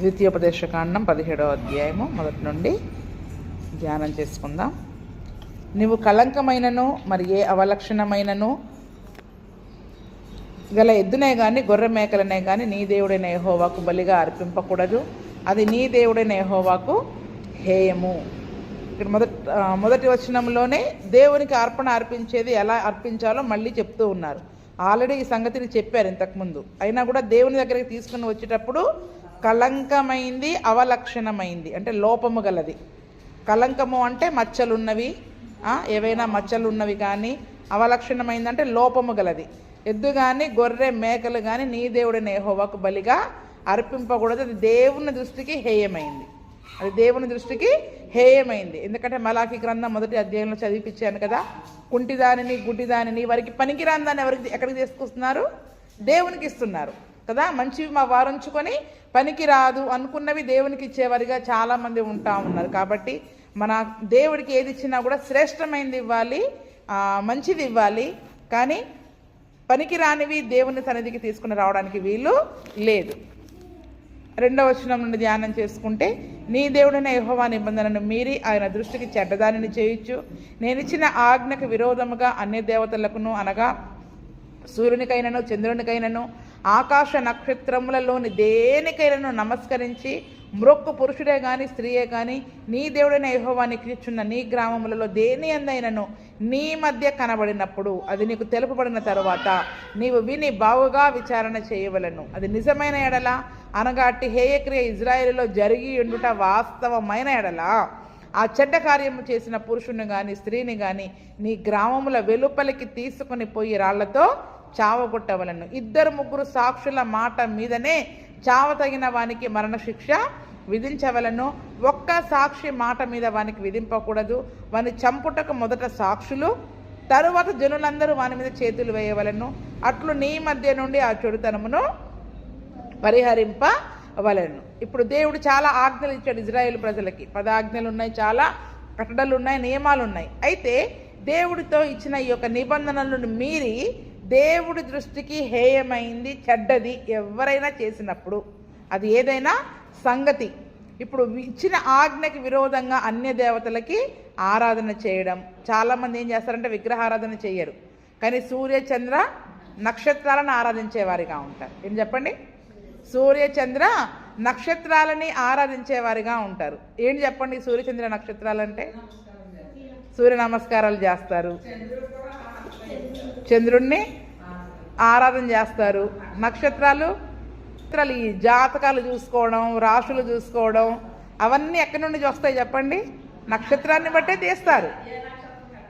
ద్వితీయోపదేశకాండం 17వ అధ్యాయము మొదటి నుండి ధ్యానం చేసుకుందాం. నీవు కళంకమైనను మరి ఏ అవలక్షణమైనను గల ఎద్దునే కానీ గొర్రె మేకలనే కానీ నీ దేవుడైన యెహోవాకు బలిగా అర్పింపకూడదు, అది నీ దేవుడైన యెహోవాకు హేయము. ఇక్కడ మొదటి వచనంలోనే దేవునికి అర్పణ అర్పించేది ఎలా అర్పించాలో మళ్ళీ చెప్తూ ఉన్నారు. ఆల్రెడీ ఈ సంగతిని చెప్పారు ఇంతకుముందు. అయినా కూడా దేవుని దగ్గరికి తీసుకుని వచ్చేటప్పుడు కళంకమైంది, అవలక్షణమైంది అంటే లోపము గలది. కళంకము అంటే మచ్చలున్నవి, ఏవైనా మచ్చలున్నవి కానీ, అవలక్షణమైందంటే లోపము గలది. ఎద్దు కానీ గొర్రె మేకలు కానీ నీ దేవుడైన యెహోవాకు బలిగా అర్పింపకూడదు, అది దేవుని దృష్టికి హేయమైంది. అది దేవుని దృష్టికి హేయమైంది. ఎందుకంటే మలాకి గ్రంథం మొదటి అధ్యాయంలో చదివిపించాను కదా, కుంటిదానిని గుడ్డిదానిని వారికి పనికిరాని దాన్ని ఎక్కడికి తీసుకొస్తున్నారు? దేవునికి ఇస్తున్నారు కదా. మంచివి మా వారుంచుకొని పనికి రాదు అనుకున్నవి దేవునికి ఇచ్చేవారిగా చాలామంది ఉంటా ఉన్నారు. కాబట్టి మన దేవుడికి ఏది ఇచ్చినా కూడా శ్రేష్టమైనది ఇవ్వాలి, మంచిది ఇవ్వాలి. కానీ పనికి రానివి దేవుని సన్నిధికి తీసుకుని రావడానికి వీలు లేదు. 2వ వచనం నుండి ధ్యానం చేసుకుంటే, నీ దేవుడైన యెహోవా నిబంధనను మీరి ఆయన దృష్టికి చెడ్డదానిని చేయొచ్చు. నేనిచ్చిన ఆజ్ఞకు విరోధముగా అన్య దేవతలకును అనగా సూర్యునికైనను చంద్రునికైనను ఆకాశ నక్షత్రములలోని దేనికైనను నమస్కరించి మ్రొక్కు పురుషుడే కానీ స్త్రీయే కానీ నీ దేవుడైన యెహోవానికి ఇచ్చున్న నీ గ్రామములలో దేని అందైనను నీ మధ్య కనబడినప్పుడు అది నీకు తెలుపబడిన తరువాత నీవు విని బావుగా విచారణ చేయవలను. అది నిజమైన ఎడల అనగా అట్టి హేయక్రియ ఇజ్రాయేలులో జరిగి ఉండుట వాస్తవమైన ఎడల ఆ చెడ్డ కార్యము చేసిన పురుషుని కానీ స్త్రీని కానీ నీ గ్రామముల వెలుపలికి తీసుకుని పోయి రాళ్లతో చావగొట్టవలను. 2-3 సాక్షుల మాట మీదనే చావ తగిన వానికి మరణశిక్ష విధించవలను. ఒక్క సాక్షి మాట మీద వానికి విధింపకూడదు. వాని చంపుటకు మొదట సాక్షులు, తరువాత జనులందరూ వాని మీద చేతులు వేయవలను. అట్లు నీ మధ్య నుండి ఆ చెడుతనమును పరిహరింపవలను. ఇప్పుడు దేవుడు చాలా ఆజ్ఞలు ఇచ్చాడు ఇజ్రాయేల్ ప్రజలకి. 10 ఆజ్ఞలు ఉన్నాయి, చాలా కట్టడలు ఉన్నాయి, నియమాలు ఉన్నాయి. అయితే దేవుడితో ఇచ్చిన ఈ యొక్క నిబంధనలను మీరి దేవుడి దృష్టికి హేయమైంది, చెడ్డది ఎవరైనా చేసినప్పుడు, అది ఏదైనా సంగతి, ఇప్పుడు ఇచ్చిన ఆజ్ఞకి విరోధంగా అన్య దేవతలకి ఆరాధన చేయడం. చాలామంది ఏం చేస్తారంటే విగ్రహారాధన చేయరు, కానీ సూర్య చంద్ర నక్షత్రాలను ఆరాధించేవారిగా ఉంటారు. ఏం చెప్పండి? సూర్య చంద్ర నక్షత్రాలని ఆరాధించేవారిగా ఉంటారు. ఏంటి చెప్పండి సూర్యచంద్ర నక్షత్రాలంటే? సూర్య నమస్కారాలు చేస్తారు, చంద్రుణ్ణి ఆరాధన చేస్తారు. నక్షత్రాలు ఈ జాతకాలు చూసుకోవడం, రాశులు చూసుకోవడం, అవన్నీ ఎక్కడి నుండి వస్తాయి చెప్పండి? నక్షత్రాన్ని బట్టే తీస్తారు.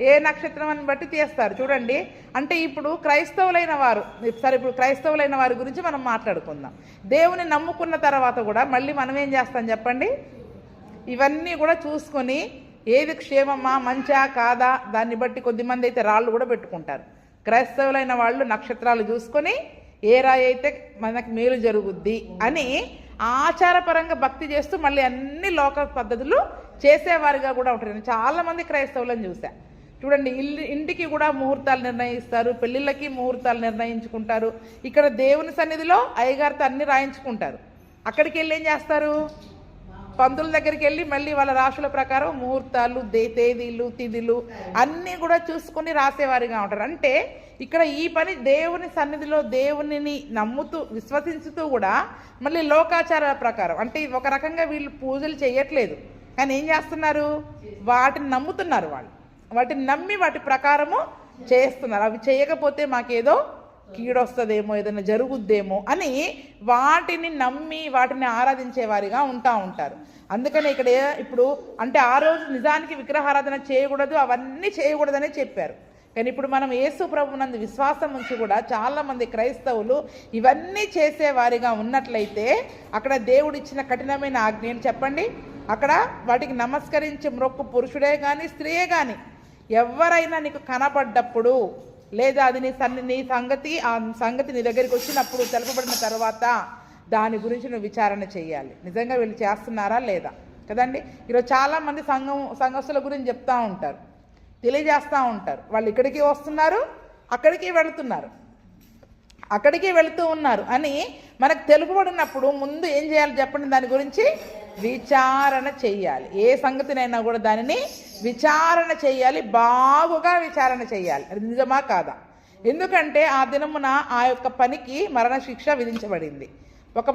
ఏ నక్షత్రాన్ని బట్టి తీస్తారు చూడండి. అంటే ఇప్పుడు క్రైస్తవులైన వారు, సరే ఇప్పుడు క్రైస్తవులైన వారి గురించి మనం మాట్లాడుకుందాం. దేవుని నమ్ముకున్న తర్వాత కూడా మళ్ళీ మనం ఏం చేస్తాం చెప్పండి? ఇవన్నీ కూడా చూసుకొని ఏది క్షేమమా మంచా కాదా దాన్ని బట్టి కొద్దిమంది అయితే రాళ్ళు కూడా పెట్టుకుంటారు. క్రైస్తవులైన వాళ్ళు నక్షత్రాలు చూసుకొని ఏ రాయి అయితే మనకు మేలు జరుగుద్ది అని ఆచారపరంగా భక్తి చేస్తూ మళ్ళీ అన్ని లోక పద్ధతులు చేసేవారిగా కూడా ఉంటారు. చాలామంది క్రైస్తవులను చూసా చూడండి. ఇంటికి కూడా ముహూర్తాలు నిర్ణయిస్తారు, పెళ్ళిళ్ళకి ముహూర్తాలు నిర్ణయించుకుంటారు. ఇక్కడ దేవుని సన్నిధిలో అయ్యగారితో అన్ని రాయించుకుంటారు. అక్కడికి వెళ్ళి ఏం చేస్తారు? పంతుల దగ్గరికి వెళ్ళి మళ్ళీ వాళ్ళ రాశుల ప్రకారం ముహూర్తాలు, తేదీలు, తిథులు అన్నీ కూడా చూసుకొని రాసేవారిగా ఉంటారు. అంటే ఇక్కడ ఈ పని దేవుని సన్నిధిలో దేవునిని నమ్ముతూ విశ్వసించుతూ కూడా మళ్ళీ లోకాచారాల ప్రకారం, అంటే ఒక రకంగా వీళ్ళు పూజలు చేయట్లేదు, కానీ ఏం చేస్తున్నారు? వాటిని నమ్ముతున్నారు. వాళ్ళు వాటిని నమ్మి వాటి ప్రకారము చేస్తున్నారు. అవి చేయకపోతే మాకేదో కీడొస్తుందేమో, ఏదైనా జరుగుద్దేమో అని వాటిని నమ్మి వాటిని ఆరాధించేవారిగా ఉంటారు. అందుకని ఇక్కడ ఇప్పుడు అంటే ఆ రోజు నిజానికి విగ్రహారాధన చేయకూడదు, అవన్నీ చేయకూడదనే చెప్పారు. కానీ ఇప్పుడు మనం యేసు ప్రభువునందు విశ్వాసం ఉంచి కూడా చాలామంది క్రైస్తవులు ఇవన్నీ చేసేవారిగా ఉన్నట్లయితే అక్కడ దేవుడు ఇచ్చిన కఠినమైన ఆజ్ఞ ఏంటి చెప్పండి? అక్కడ వాటికి నమస్కరించి మ్రొక్కు పురుషుడే కానీ స్త్రీయే కానీ ఎవరైనా నీకు కనపడ్డప్పుడు, లేదా అది నీ సంగతి ఆ సంగతి నీ దగ్గరికి వచ్చినప్పుడు తెలుపబడిన తర్వాత దాని గురించి నువ్వు విచారణ చేయాలి. నిజంగా వీళ్ళు చేస్తున్నారా లేదా కదండి. ఈరోజు చాలామంది సంఘస్థుల గురించి చెప్తూ ఉంటారు, తెలియజేస్తూ ఉంటారు. వాళ్ళు ఇక్కడికి వస్తున్నారు, అక్కడికి వెళుతున్నారు. అక్కడికి వెళుతూ ఉన్నారు అని మనకు తెలుపబడినప్పుడు ముందు ఏం చేయాలి చెప్పండి? దాని గురించి విచారణ చెయ్యాలి. ఏ సంగతినైనా కూడా దానిని విచారణ చెయ్యాలి, బాగుగా విచారణ చెయ్యాలి. అది నిజమా కాదా? ఎందుకంటే ఆ దినమున ఆ యొక్క పనికి మరణశిక్ష విధించబడింది.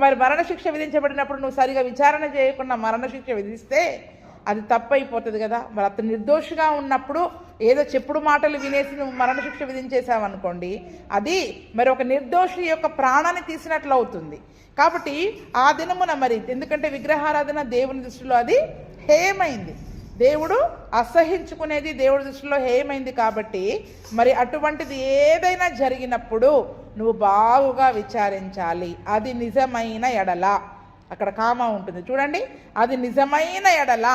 మరి మరణశిక్ష విధించబడినప్పుడు నువ్వు సరిగా విచారణ చేయకుండా మరణశిక్ష విధిస్తే అది తప్పైపోతుంది కదా. మరి అతను నిర్దోషిగా ఉన్నప్పుడు ఏదో చెప్పుడు మాటలు వినేసి నువ్వు మరణశిక్ష విధించేసావనుకోండి, అది మరి ఒక నిర్దోషి యొక్క ప్రాణాన్ని తీసినట్లు అవుతుంది. కాబట్టి ఆ దినమున మరి ఎందుకంటే విగ్రహారాధన దేవుని దృష్టిలో అది హేయమైంది, దేవుడు అసహించుకునేది దేవుడి దృష్టిలో హేయమైంది. కాబట్టి మరి అటువంటిది ఏదైనా జరిగినప్పుడు నువ్వు బాగుగా విచారించాలి. అది నిజమైన ఎడల, అక్కడ కామా ఉంటుంది చూడండి, అది నిజమైన ఎడల,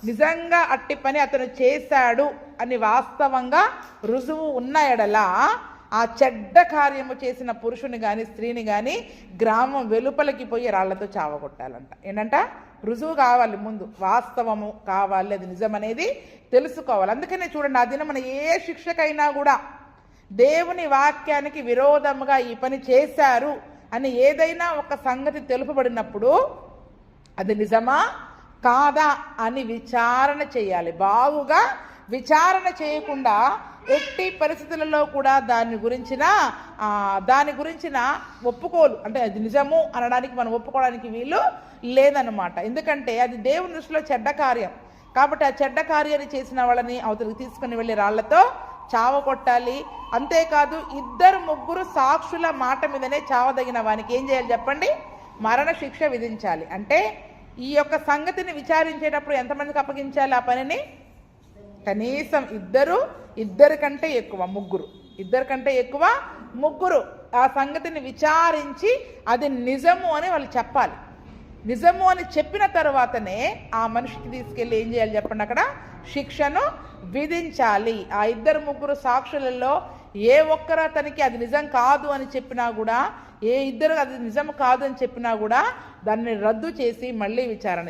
నిజంగా అట్టి పని అతను చేశాడు అని వాస్తవంగా రుజువు ఉన్న ఎడల ఆ చెడ్డ కార్యము చేసిన పురుషుని కానీ స్త్రీని కానీ గ్రామం వెలుపలికి పోయి రాళ్లతో చావగొట్టాలంట. ఏంటంట? రుజువు కావాలి, ముందు వాస్తవము కావాలి, అది నిజమనేది తెలుసుకోవాలి. అందుకనే చూడండి, ఆ దినం మన ఏ శిక్షకైనా కూడా దేవుని వాక్యానికి విరోధముగా ఈ పని చేశారు అని ఏదైనా ఒక సంగతి తెలుపబడినప్పుడు అది నిజమా కాదా అని విచారణ చేయాలి. బాగుగా విచారణ చేయకుండా ఎట్టి పరిస్థితులలో కూడా దాని గురించిన ఒప్పుకోలు, అంటే అది నిజము అనడానికి మనం ఒప్పుకోవడానికి వీలు లేదన్నమాట. ఎందుకంటే అది దేవుని దృష్టిలో చెడ్డ కార్యం. కాబట్టి ఆ చెడ్డ కార్యాన్ని చేసిన వాళ్ళని అవతలికి తీసుకుని వెళ్ళి రాళ్లతో చావకొట్టాలి. అంతేకాదు 2-3 సాక్షుల మాట మీదనే చావదగిన వానికి ఏం చేయాలి చెప్పండి? మరణ శిక్ష విధించాలి. అంటే ఈ యొక్క సంగతిని విచారించేటప్పుడు ఎంతమందికి అప్పగించాలి ఆ పనిని? కనీసం ఇద్దరు కంటే ఎక్కువ ముగ్గురు ఆ సంగతిని విచారించి అది నిజము అని వాళ్ళు చెప్పాలి. నిజము అని చెప్పిన తర్వాతనే ఆ మనిషికి తీసుకెళ్ళి ఏం చేయాలి చెప్పండి? అక్కడ శిక్షను విధించాలి. ఆ 2-3 సాక్షులలో ఏ ఒక్కరు అతనికి అది నిజం కాదు అని చెప్పినా కూడా, ఏ ఇద్దరు అది నిజం కాదు అని చెప్పినా కూడా దాన్ని రద్దు చేసి మళ్ళీ విచారణ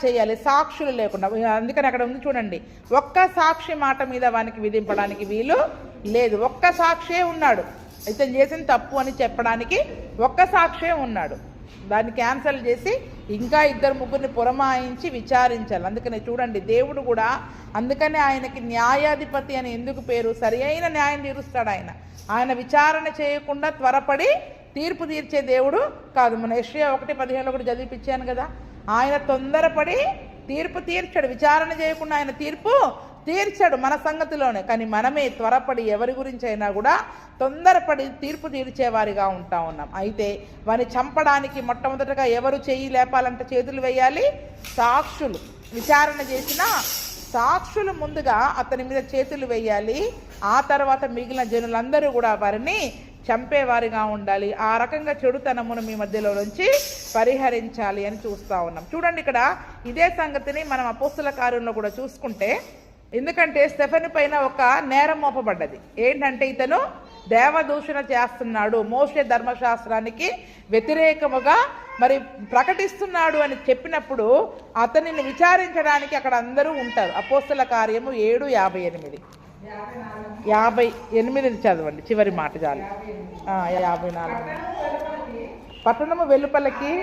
చేయాలి. సాక్షులు లేకుండా. అందుకని అక్కడ ఉంది చూడండి, ఒక్క సాక్షి మాట మీద వానికి విధింపడానికి వీలు లేదు. ఒక్క సాక్షే ఉన్నాడు, ఇతను చేసిన తప్పు అని చెప్పడానికి ఒక్క సాక్షే ఉన్నాడు. దాన్ని క్యాన్సల్ చేసి ఇంకా 2-3 పురమాయించి విచారించాలి. అందుకనే చూడండి, దేవుడు కూడా అందుకనే ఆయనకి న్యాయాధిపతి అని ఎందుకు పేరు? సరి అయిన న్యాయం తీరుస్తాడు ఆయన విచారణ చేయకుండా త్వరపడి తీర్పు తీర్చే దేవుడు కాదు. మన యెషయా 1:15 కూడా చదివిపించాను కదా, ఆయన తొందరపడి తీర్పు తీర్చాడు, విచారణ చేయకుండా ఆయన తీర్పు తీర్చాడు మన సంగతిలోనే. కానీ మనమే త్వరపడి ఎవరి గురించి అయినా కూడా తొందరపడి తీర్పు తీర్చేవారిగా ఉన్నాం. అయితే వారిని చంపడానికి మొట్టమొదటగా ఎవరు చెయ్యి లేపాలంటే చేతులు వేయాలి? సాక్షులు. విచారణ చేసిన సాక్షులు ముందుగా అతని మీద చేతులు వేయాలి. ఆ తర్వాత మిగిలిన జనులందరూ కూడా వారిని చంపేవారిగా ఉండాలి. ఆ రకంగా చెడుతనమును మీ మధ్యలో నుంచి పరిహరించాలి అని చూస్తూ ఉన్నాం. చూడండి, ఇక్కడ ఇదే సంగతిని మనం అపోస్తుల కార్యంలో కూడా చూసుకుంటే, ఎందుకంటే స్టెఫెను పైన ఒక నేరం మోపబడ్డది. ఏంటంటే ఇతను దేవదూషణ చేస్తున్నాడు, మోషే ధర్మశాస్త్రానికి వ్యతిరేకముగా మరి ప్రకటిస్తున్నాడు అని చెప్పినప్పుడు అతనిని విచారించడానికి అక్కడ అందరూ ఉంటారు. అపోస్తుల కార్యము 7:58 చదవండి, చివరి మాట చాలు. 54. పట్టణము వెలుపలకి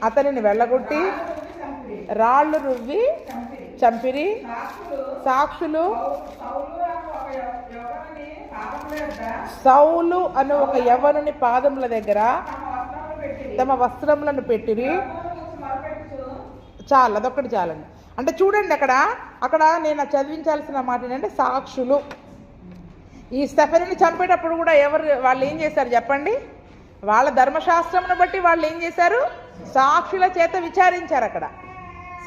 అతనిని వెళ్ళగొట్టి రాళ్ళు రువ్వి చంపిరి. సాక్షులు సౌలు అను ఒక యవ్వనుని పాదముల దగ్గర తమ వస్త్రములను పెట్టిరి. చాలు, అదొక్కటి చాలండి. అంటే చూడండి, అక్కడ నేను చదివించాల్సిన మాట ఏంటంటే సాక్షులు. ఈ స్టెఫెనుని చంపేటప్పుడు కూడా వాళ్ళు ఏం చేశారు చెప్పండి? వాళ్ళ ధర్మశాస్త్రమును బట్టి వాళ్ళు ఏం చేశారు? సాక్షుల చేత విచారించారు. అక్కడ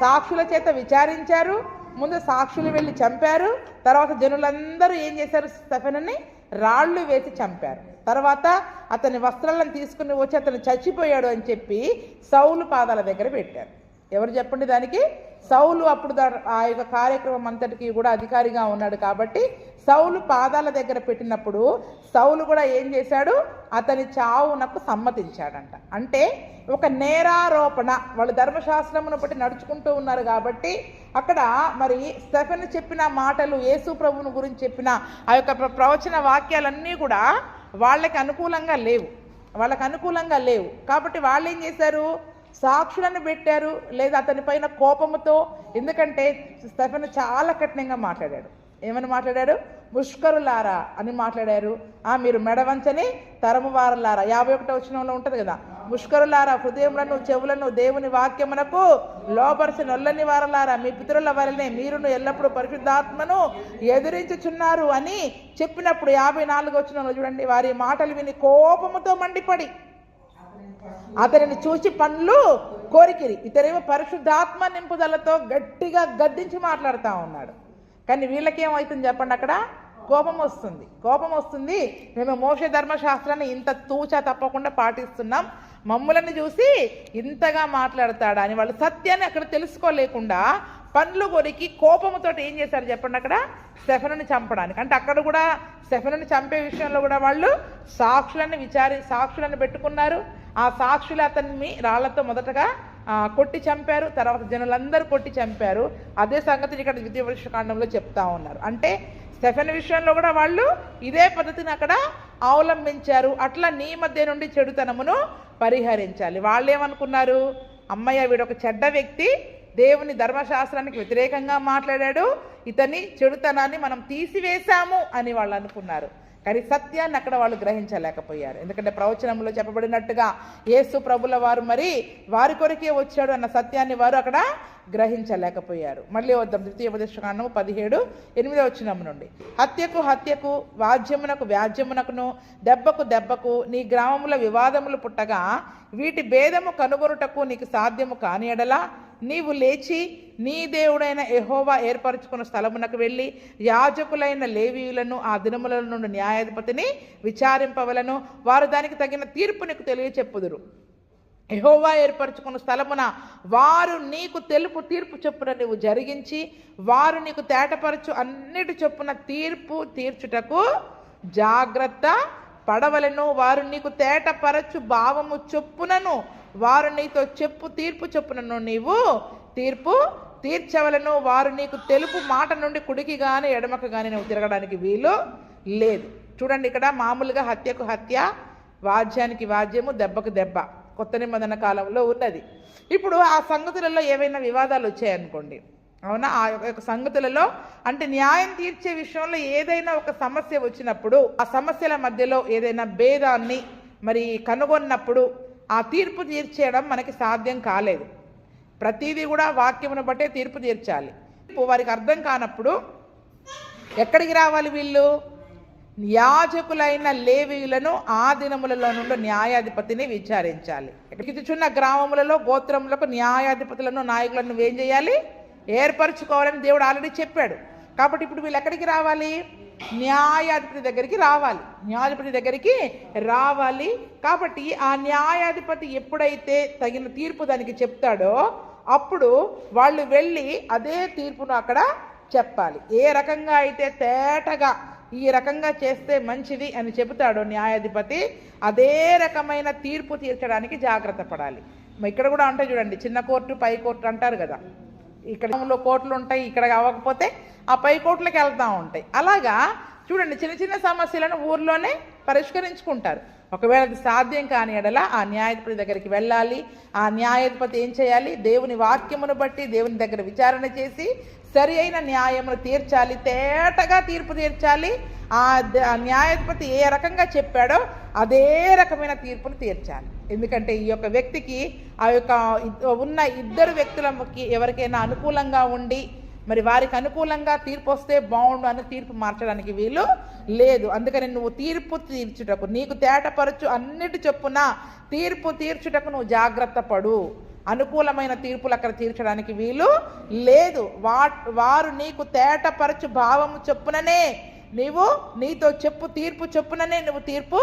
సాక్షుల చేత విచారించారు. ముందు సాక్షులు వెళ్ళి చంపారు. తర్వాత జనులందరూ ఏం చేశారు? స్టెఫెనుని రాళ్ళు వేసి చంపారు. తర్వాత అతని వస్త్రాలను తీసుకుని వచ్చి అతను చచ్చిపోయాడు అని చెప్పి సౌలు పాదాల దగ్గర పెట్టారు. ఎవరు చెప్పండి దానికి? సౌలు అప్పుడు ఆ యొక్క కార్యక్రమం అంతటికి కూడా అధికారిగా ఉన్నాడు కాబట్టి సౌలు పాదాల దగ్గర పెట్టినప్పుడు సౌలు కూడా ఏం చేశాడు, అతని చావునకు సమ్మతించాడంట. అంటే ఒక నేరారోపణ, వాళ్ళు ధర్మశాస్త్రమును బట్టి నడుచుకుంటూ ఉన్నారు కాబట్టి అక్కడ మరి స్టెఫెను చెప్పిన మాటలు, యేసు ప్రభువును గురించి చెప్పిన ఆ యొక్క ప్రవచన వాక్యాలన్నీ కూడా వాళ్ళకి అనుకూలంగా లేవు. కాబట్టి వాళ్ళు ఏం చేశారు, సాక్షులను పెట్టారు, లేదా అతని పైన కోపముతో. ఎందుకంటే స్టెఫెను చాలా కఠినంగా మాట్లాడాడు. ఏమని మాట్లాడాడు, ముష్కరులారా అని మాట్లాడారు. మీరు మెడవంచని తరము వారలారా, 51వ వచనంలో ఉంటుంది కదా, ముష్కరులారా హృదయములను చెవులను దేవుని వాక్యమునకు లోపరిచి నొల్లని వారలారా, మీ పితరుల వలనే మీరును ఎల్లప్పుడూ పరిశుద్ధాత్మను ఎదిరించుచున్నారు అని చెప్పినప్పుడు 54వ వచనంలో చూడండి, వారి మాటలు విని కోపముతో మండిపడి అతనిని చూసి పండ్లు కోరికిరి. ఇతరేమో పరిశుద్ధాత్మ నింపుదలతో గట్టిగా గద్దించి మాట్లాడుతూ ఉన్నాడు. కానీ వీళ్ళకేమవుతుంది చెప్పండి, అక్కడ కోపం వస్తుంది. మేము మోషే ధర్మశాస్త్రాన్ని ఇంత తూచా తప్పకుండా పాటిస్తున్నాం, మమ్ములను చూసి ఇంతగా మాట్లాడతాడా అని వాళ్ళు సత్యాన్ని అక్కడ తెలుసుకోలేకుండా పండ్లు కొరికి కోపముతో ఏం చేశారు చెప్పండి, అక్కడ స్టెఫెనుని చంపడానికి. అంటే అక్కడ కూడా స్టెఫెనుని చంపే విషయంలో కూడా వాళ్ళు సాక్షులను పెట్టుకున్నారు. ఆ సాక్షులు అతన్ని రాళ్లతో మొదటగా కొట్టి చంపారు, తర్వాత జనులందరూ కొట్టి చంపారు. అదే సంగతి ఇక్కడ ద్వితీయోపదేశకాండంలో చెప్తా ఉన్నారు. అంటే స్టెఫెను విషయంలో కూడా వాళ్ళు ఇదే పద్ధతిని అక్కడ అవలంబించారు. అట్లా నీ మధ్య నుండి చెడుతనమును పరిహరించాలి. వాళ్ళు ఏమనుకున్నారు, అమ్మయ్య వీడొక చెడ్డ వ్యక్తి, దేవుని ధర్మశాస్త్రానికి వ్యతిరేకంగా మాట్లాడాడు, ఇతని చెడుతనాన్ని మనం తీసివేశాము అని వాళ్ళు అనుకున్నారు. కానీ సత్యాన్ని అక్కడ వాళ్ళు గ్రహించలేకపోయారు. ఎందుకంటే ప్రవచనంలో చెప్పబడినట్టుగా యేసు ప్రభుల వారు మరి వారి కొరకే వచ్చాడు అన్న సత్యాన్ని వారు అక్కడ గ్రహించలేకపోయారు. మళ్ళీ వద్దాం, ద్వితీయోపదేశకాండము 17:8 వచనం నుండి, హత్యకు వ్యాజ్యమునకును దెబ్బకు నీ గ్రామముల వివాదములు పుట్టగా వీటి భేదము కనుగొనుటకు నీకు సాధ్యము కాని ఎడల నీవు లేచి నీ దేవుడైన యెహోవా ఏర్పరచుకున్న స్థలమునకు వెళ్ళి యాజకులైన లేవీయులను ఆ దినముల నుండి న్యాయాధిపతిని విచారింపవలను, వారు దానికి తగిన తీర్పు నీకు తెలియచెప్పుదురు. యెహోవా ఏర్పరచుకున్న స్థలమున వారు నీకు తీర్పు చొప్పున నువ్వు జరిగించి వారు నీకు తేటపరచు అన్నిటి చొప్పున తీర్పు తీర్చుటకు జాగ్రత్త పడవలను. వారు నీకు తేటపరచు భావము చొప్పునను వారు నీతో తీర్పు చొప్పునను నీవు తీర్పు తీర్చవలను. వారు నీకు తెలుపు మాట నుండి కుడికి కానీ ఎడమకు కానీ నువ్వు తిరగడానికి వీలు లేదు. చూడండి, ఇక్కడ మామూలుగా హత్యకు హత్య, వాద్యానికి వాద్యము, దెబ్బకు దెబ్బ కొత్త నిబంధన కాలంలో ఉన్నది. ఇప్పుడు ఆ సంగతులలో ఏవైనా వివాదాలు వచ్చాయనుకోండి, అవునా, ఆ యొక్క సంగతులలో అంటే న్యాయం తీర్చే విషయంలో ఏదైనా ఒక సమస్య వచ్చినప్పుడు ఆ సమస్యల మధ్యలో ఏదైనా భేదాన్ని మరి కనుగొన్నప్పుడు ఆ తీర్పు తీర్చేయడం మనకి సాధ్యం కాలేదు. ప్రతిదీ కూడా వాక్యమును బట్టే తీర్పు తీర్చాలి. వారికి అర్థం కానప్పుడు ఎక్కడికి రావాలి వీళ్ళు, యాజకులైన లేవీయులను ఆ దినములలో నుండి న్యాయాధిపతిని విచారించాలి. చిన్న గ్రామములలో గోత్రములకు న్యాయాధిపతులను నాయకులను నువ్వేం చేయాలి, ఏర్పరచుకోవాలని దేవుడు ఆల్రెడీ చెప్పాడు. కాబట్టి ఇప్పుడు వీళ్ళు ఎక్కడికి రావాలి, న్యాయాధిపతి దగ్గరికి రావాలి. కాబట్టి ఆ న్యాయాధిపతి ఎప్పుడైతే తగిన తీర్పు దానికి చెప్తాడో అప్పుడు వాళ్ళు వెళ్ళి అదే తీర్పును అక్కడ చెప్పాలి. ఏ రకంగా అయితే తేటగా ఈ రకంగా చేస్తే మంచిది అని చెబుతాడో న్యాయాధిపతి, అదే రకమైన తీర్పు తీర్చడానికి జాగ్రత్త పడాలి. ఇక్కడ కూడా అంటే చూడండి, చిన్న కోర్టు పై కోర్టు అంటారు కదా, ఇక్కడ కోర్టులు ఉంటాయి, ఇక్కడ అవ్వకపోతే ఆ పై కోర్టులకు వెళ్తూ ఉంటాయి. అలాగా చూడండి, చిన్న సమస్యలను ఊర్లోనే పరిష్కరించుకుంటారు. ఒకవేళ అది సాధ్యం కాని ఎడల ఆ న్యాయాధిపతి దగ్గరికి వెళ్ళాలి. ఆ న్యాయాధిపతి ఏం చేయాలి, దేవుని వాక్యమును బట్టి దేవుని దగ్గర విచారణ చేసి సరి అయిన న్యాయమును తీర్చాలి, తేటగా తీర్పు తీర్చాలి. ఆ న్యాయాధిపతి ఏ రకంగా చెప్పాడో అదే రకమైన తీర్పును తీర్చాలి. ఎందుకంటే ఈ యొక్క వ్యక్తికి ఆ యొక్క ఉన్న ఇద్దరు వ్యక్తులకి ఎవరికైనా అనుకూలంగా ఉండి మరి వారికి అనుకూలంగా తీర్పు వస్తే బాగుండు అని తీర్పు మార్చడానికి వీలు లేదు. అందుకని నువ్వు తీర్పు తీర్చుటకు నీకు తేటపరచు అన్నిటి చొప్పున తీర్పు తీర్చుటకు నువ్వు జాగ్రత్త పడు. అనుకూలమైన తీర్పులు అక్కడ తీర్చడానికి వీలు లేదు. వారు నీకు తేటపరచు భావము చొప్పుననే నీతో తీర్పు చొప్పుననే నువ్వు తీర్పు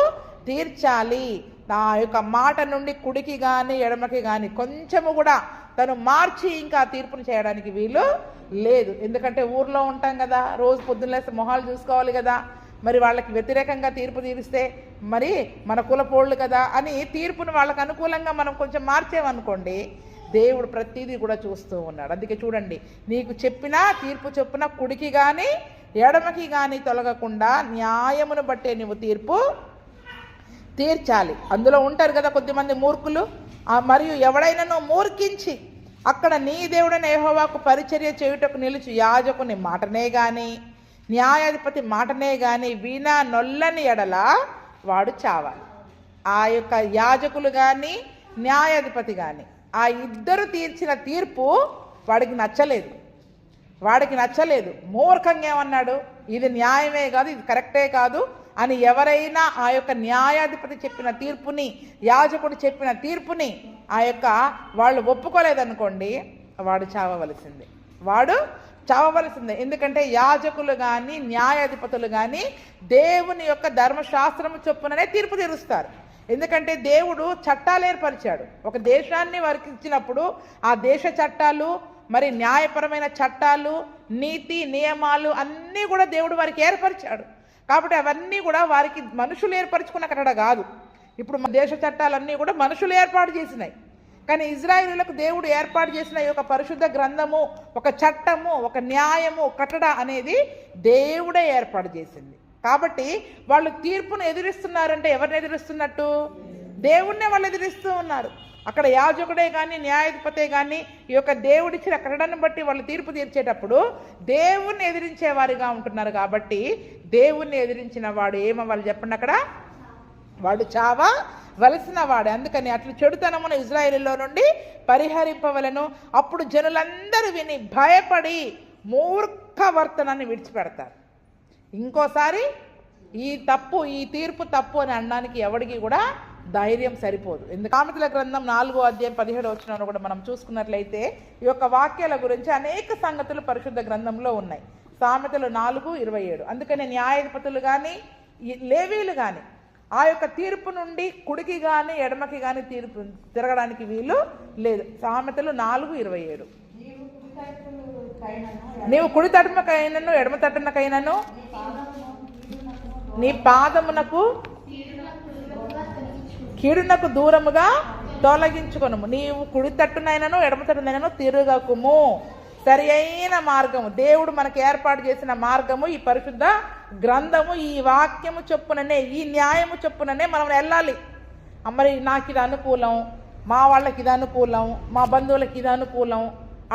తీర్చాలి. నా యొక్క మాట నుండి కుడికి కానీ ఎడమకి కానీ కొంచెము కూడా తను మార్చి ఇంకా తీర్పును చేయడానికి వీలు లేదు. ఎందుకంటే ఊర్లో ఉంటాం కదా, రోజు పొద్దున్న లేస్తే మొహాలు చూసుకోవాలి కదా, మరి వాళ్ళకి వ్యతిరేకంగా తీర్పు తీరిస్తే మరి మన కులపోళ్ళు కదా అని తీర్పును వాళ్ళకు అనుకూలంగా మనం కొంచెం మార్చేమనుకోండి, దేవుడు ప్రతిదీ కూడా చూస్తూ ఉన్నాడు. అందుకే చూడండి, నీకు చెప్పిన తీర్పు చొప్పున కుడికి కానీ ఎడమకి కానీ తొలగకుండా న్యాయమును బట్టే నువ్వు తీర్పు తీర్చాలి. అందులో ఉంటారు కదా కొద్దిమంది మూర్ఖులు, మరియు ఎవడైనా మూర్ఖించి అక్కడ నీ దేవుడైన యెహోవాకు పరిచర్య చేయుటకు నిలుచు యాజకుని మాటనే గాని న్యాయాధిపతి మాటనే గాని వినా నొల్లని ఎడల వాడు చావాలి. ఆ యొక్క యాజకులు కానీ న్యాయాధిపతి కానీ ఆ ఇద్దరు తీర్చిన తీర్పు వాడికి నచ్చలేదు. మూర్ఖంగా ఏమన్నాడు, ఇది న్యాయమే కాదు, ఇది కరెక్టే కాదు అని ఎవరైనా ఆ యొక్క న్యాయాధిపతి చెప్పిన తీర్పుని, యాజకుడు చెప్పిన తీర్పుని వాళ్ళు ఒప్పుకోలేదనుకోండి, వాడు చావవలసిందే. ఎందుకంటే యాజకులు కానీ న్యాయాధిపతులు కానీ దేవుని యొక్క ధర్మశాస్త్రము చొప్పుననే తీర్పు తీరుస్తారు. ఎందుకంటే దేవుడు చట్టాలు ఏర్పరిచాడు. ఒక దేశాన్ని వారికి ఇచ్చినప్పుడు ఆ దేశ చట్టాలు, మరి న్యాయపరమైన చట్టాలు, నీతి నియమాలు అన్నీ కూడా దేవుడు వారికి ఏర్పరిచాడు. కాబట్టి అవన్నీ కూడా వారికి మనుషులు ఏర్పరచుకున్న కట్టడ కాదు. ఇప్పుడు మన దేశ చట్టాలన్నీ కూడా మనుషులు ఏర్పాటు చేసినాయి. కానీ ఇజ్రాయేలులకు దేవుడు ఏర్పాటు చేసిన ఈ యొక్క పరిశుద్ధ గ్రంథము, ఒక చట్టము, ఒక న్యాయము, కట్టడ అనేది దేవుడే ఏర్పాటు చేసింది. కాబట్టి వాళ్ళు తీర్పును ఎదిరిస్తున్నారంటే ఎవరిని ఎదిరిస్తున్నట్టు? దేవుణ్ణే వాళ్ళు ఎదిరిస్తూ ఉన్నారు. అక్కడ యాజకుడే కానీ న్యాయాధిపతే కానీ ఈ యొక్క దేవుడిచ్చిన కట్టడాన్ని బట్టి వాళ్ళు తీర్పు తీర్చేటప్పుడు దేవుణ్ణి ఎదిరించే వారిగా ఉంటున్నారు. కాబట్టి దేవుణ్ణి ఎదిరించిన వాడు ఏమవ్వాలి చెప్పండి, అక్కడ వాడు చావవలసిన వాడే. అందుకని అట్లు చెడుతనమును ఇజ్రాయేలులో నుండి పరిహరింపవలను. అప్పుడు జనులందరూ విని భయపడి మూర్ఖవర్తనాన్ని విడిచిపెడతారు. ఇంకోసారి ఈ తీర్పు తప్పు అని అనడానికి ఎవరికి కూడా ధైర్యం సరిపోదు. ఎందుకు సామెతల గ్రంథం 4వ అధ్యాయం 17వ వచనంలో కూడా మనం చూసుకున్నట్లయితే ఈ యొక్క వాక్యాల గురించి అనేక సంగతులు పరిశుద్ధ గ్రంథంలో ఉన్నాయి. సామెతలు 4:27. అందుకని న్యాయాధిపతులు కానీ లేవీలు కానీ ఆ యొక్క తీర్పు నుండి కుడికి కానీ ఎడమకి కానీ తీర్పు తిరగడానికి వీలు లేదు. సామెతలు 4:27. నీవు కుడి తట్టునకైనను ఎడమ తట్టునకైనను నీ పాదమునకు కీడునకు దూరముగా తొలగించుకొనుము. నీవు కుడి తట్టునైనను ఎడమ తట్టునైనను తిరగకుము. సరి అయిన మార్గము, దేవుడు మనకు ఏర్పాటు చేసిన మార్గము, ఈ పరిశుద్ధ గ్రంథము, ఈ వాక్యము చొప్పుననే, ఈ న్యాయము చొప్పుననే మనం వెళ్ళాలి. మరి నాకు ఇది అనుకూలం, మా వాళ్ళకి ఇది అనుకూలం, మా బంధువులకి ఇది అనుకూలం,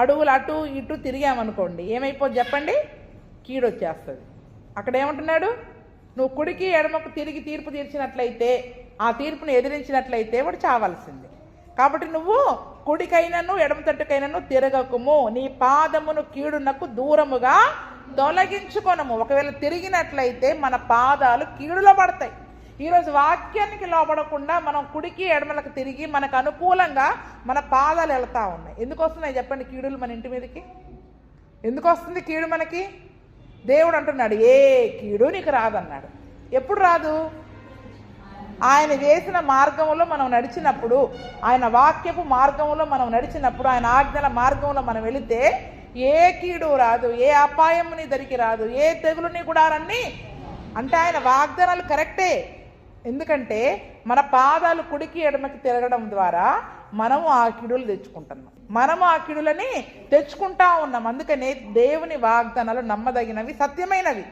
అడుగులు అటు ఇటు తిరిగామనుకోండి, ఏమైపోద్ది చెప్పండి? కీడు వచ్చేస్తుంది. అక్కడ ఏమంటున్నాడు, నువ్వు కుడికి ఎడమకు తిరిగి తీర్పు తీర్చినట్లయితే, ఆ తీర్పును ఎదిరించినట్లయితే వాడు చావాల్సింది. కాబట్టి నువ్వు కుడికైనను ఎడమ తట్టుకైనను తిరగకుము, నీ పాదమును కీడునకు దూరముగా తొలగించుకొనము. ఒకవేళ తిరిగినట్లయితే మన పాదాలు కీడులో పడతాయి. ఈరోజు వాక్యానికి లోపడకుండా మనం కుడికి ఎడమలకు తిరిగి మనకు అనుకూలంగా మన పాదాలు వెళ్తా ఉన్నాయి. ఎందుకు వస్తున్నాయి చెప్పండి కీడులు మన ఇంటి మీదకి? ఎందుకు వస్తుంది కీడు మనకి? దేవుడు అంటున్నాడు, ఏ కీడు నీకు రాదన్నాడు. ఎప్పుడు రాదు? ఆయన వేసిన మార్గంలో మనం నడిచినప్పుడు, ఆయన వాక్యపు మార్గంలో మనం నడిచినప్పుడు, ఆయన ఆజ్ఞల మార్గంలో మనం వెళితే ఏ కీడు రాదు, ఏ అపాయం నీ దరికి రాదు, ఏ తెగులు నీ గుడారన్నీ. అంటే ఆయన వాగ్దానాలు కరెక్టే. ఎందుకంటే మన పాదాలు కుడికి ఎడమకి తిరగడం ద్వారా మనము ఆ కీడులు తెచ్చుకుంటున్నాం, మనము ఆ కీడులని తెచ్చుకుంటా ఉన్నాం. అందుకనే దేవుని వాగ్దానాలు నమ్మదగినవి, సత్యమైనవి.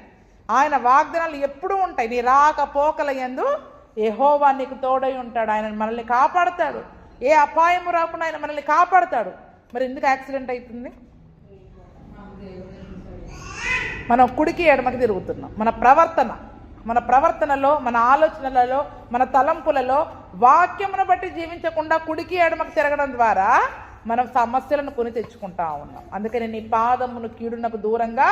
ఆయన వాగ్దానాలు ఎప్పుడూ ఉంటాయి. నీ రాకపోకల యందు యెహోవా నీకు తోడై ఉంటాడు. ఆయన మనల్ని కాపాడుతాడు. ఏ అపాయము రాకుండా ఆయన మనల్ని కాపాడుతాడు. మరి ఎందుకు యాక్సిడెంట్ అవుతుంది? మనం కుడికి ఎడమకి తిరుగుతున్నాం. మన ప్రవర్తనలో, మన ఆలోచనలలో, మన తలంపులలో వాక్యమును బట్టి జీవించకుండా కుడికి ఎడమకి తిరగడం ద్వారా మనం సమస్యలను కొని తెచ్చుకుంటా ఉన్నాం. అందుకని నీ పాదమును కీడునకు దూరంగా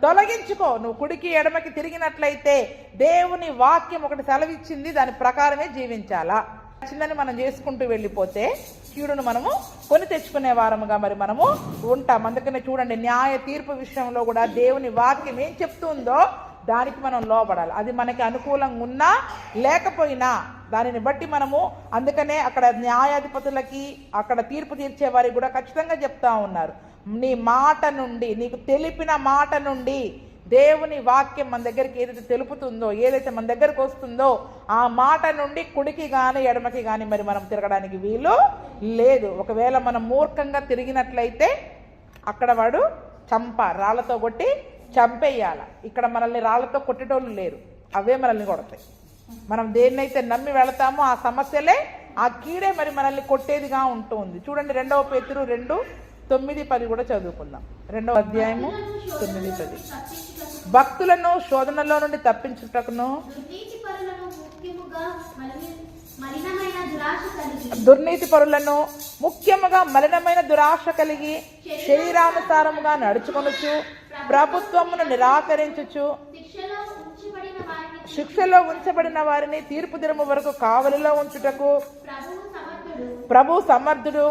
తొలగించుకో. నువ్వు కుడికి ఎడమకి తిరిగినట్లయితే దేవుని వాక్యం ఒకటి సెలవిచ్చింది, దాని ప్రకారమే జీవించాలా. చిన్నని మనం చేసుకుంటూ వెళ్ళిపోతే కీడును మనము కొని తెచ్చుకునే వారముగా మరి మనము ఉంటాం. అందుకనే చూడండి, న్యాయ తీర్పు విషయంలో కూడా దేవుని వాక్యం ఏం చెప్తుందో దానికి మనం లోబడాలి. అది మనకి అనుకూలంగా ఉన్నా లేకపోయినా దానిని బట్టి మనము, అందుకనే అక్కడ న్యాయాధిపతులకి అక్కడ తీర్పు తీర్చే వారికి కూడా ఖచ్చితంగా చెప్తా ఉన్నారు, నీ మాట నుండి, నీకు తెలిపిన మాట నుండి, దేవుని వాక్యం మన దగ్గరికి ఏదైతే తెలుపుతుందో, ఏదైతే మన దగ్గరకు వస్తుందో ఆ మాట నుండి కుడికి కానీ ఎడమకి కానీ మరి మనం తిరగడానికి వీలు లేదు. ఒకవేళ మనం మూర్ఖంగా తిరిగినట్లయితే అక్కడ వాడు రాళ్లతో కొట్టి చంపేయాల. ఇక్కడ మనల్ని రాళ్లతో కొట్టేటోళ్ళు లేరు, అవే మనల్ని కొడతాయి. మనం దేన్నైతే నమ్మి వెళతామో ఆ సమస్యలే, ఆ కీడే మరి మనల్ని కొట్టేదిగా ఉంటుంది. చూడండి 2 పేతురు 2:9-10 కూడా చదువుకుందాం. 2వ అధ్యాయము 9-10. భక్తులను శోధనలో నుండి తప్పించుటకును, దుర్నీతి పరులను ముఖ్యముగా మలినమైన దురాశ కలిగి శరీరానుసారముగా నడుచుకొనుచు ప్రభుత్వమును నిరాకరించుచు శిక్షలో ఉంచబడిన వారిని తీర్పు దినము వరకు కావలిలో ఉంచుటకు ప్రభు సమర్థుడు.